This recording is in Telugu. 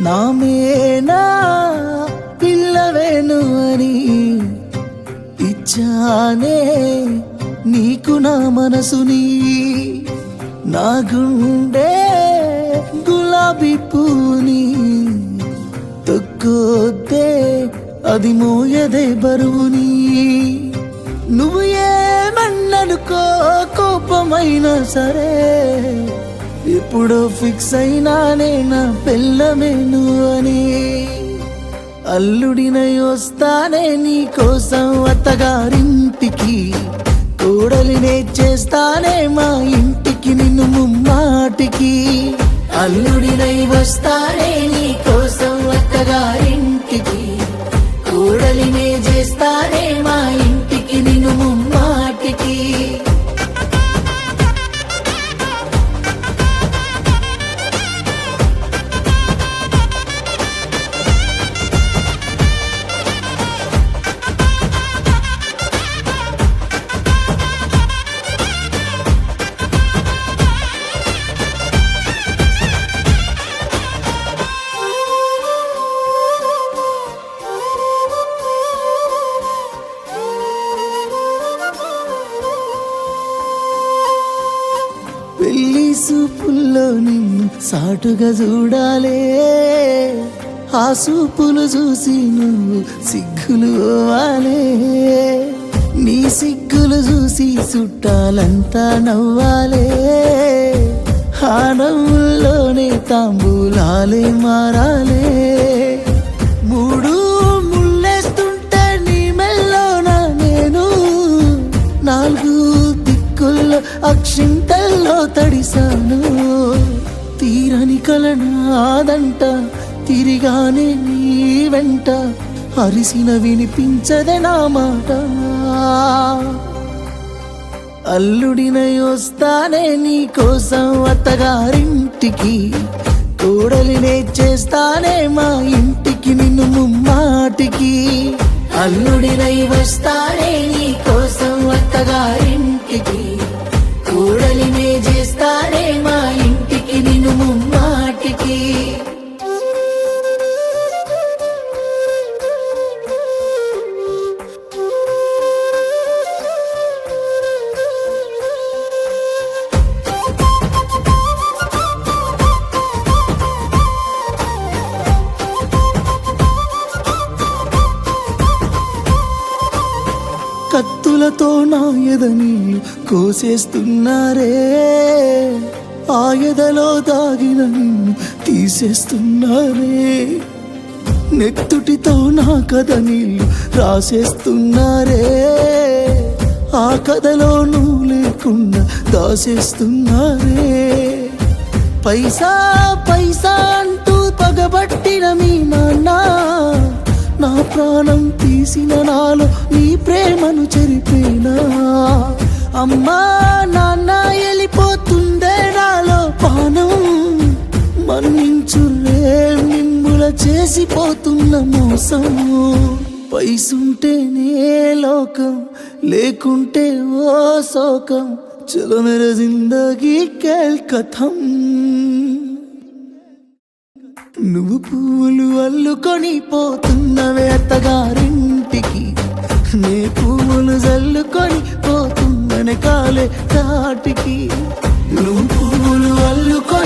నామేనా పిల్లవేను అని ఇచ్చానే నీకు నా మనసుని, నా గుండె గులాబీ పూని తొక్కొద్దే అది మోయదే బరువుని. నువ్వు ఏమన్ననుకో కోపమైనా సరే, ఎప్పుడో ఫిక్స్ అయినానే నా పెళ్ళమేను అని. అల్లుడినై వస్తానే నీ కోసం అత్తగారింటికి, కోడలినే చేస్తానే మా ఇంటికి నిన్ను ముమ్మాటికి. అల్లుడినై వస్తానే నీ కోసం అత్తగారింటికి, కోడలినే చేస్తానే మా ఇంటికి నిన్ను ముమ్మాటికి. పెళ్లి సూపుల్లో నిన్ను సాటుగా చూడాలే, ఆ సూపులు చూసి నువ్వు సిగ్గులు పోవాలే. నీ సిగ్గులు చూసి చుట్టాలంతా నవ్వాలే, ఆ నవ్వుల్లోనే తాంబూలాలే మారాలే. మూడు ముళ్ళేస్తుంటే నీ మెల్లోన నేను, నాలుగు దిక్కుల్లో అక్షింతల్లో తడిసాను. తీరని కలనాదంట తిరిగానే నీ వెంట, అరిసిన వినిపించదే నా మాట. అల్లుడినై వస్తానే నీ కోసం అత్తగారింటికి, కోడలినే చేస్తానే మా ఇంటికి నిన్ను ముమ్మాటికి. అల్లుడినై వస్తానే నీ కోసం అత్తగారింటికి, కోడలినే చేస్తానే మా ఇంటికి నిన్ను ముమ్మాటికి. కత్తులతో నా ఎదని కోసేస్తున్నారే, ఆ ఎదలో దాగిన నిన్ను తీసేస్తున్నారే. నెత్తుటితో నా కథ నీళ్ళు రాసేస్తున్నారే, ఆ కథలో నువ్వు లేకుండా దాసేస్తున్నారే. పైసా పైసా అంటూ పగబట్టిన మీ నాన్న, నా ప్రాణం తీసిన నాలో నీ ప్రేమను చెరిపేనా. అమ్మా నాన్న వెళ్ళిపోతుందే నాలో పానం, మన్నించులే మిమ్ముల చేసిపోతున్న మోసం. పైసుంటేనే లోకం, లేకుంటే ఓ శోకం, చలో మేరా జిందగీ ఖేల్ ఖతం. నువ్వు పూలు అల్లుకొని పోతున్నవే అత్తగారింటికి, నే పూలు జల్లుకొని పోతున్ననే కాలే కాటికి. నువ్వు పూలు అల్లుకొని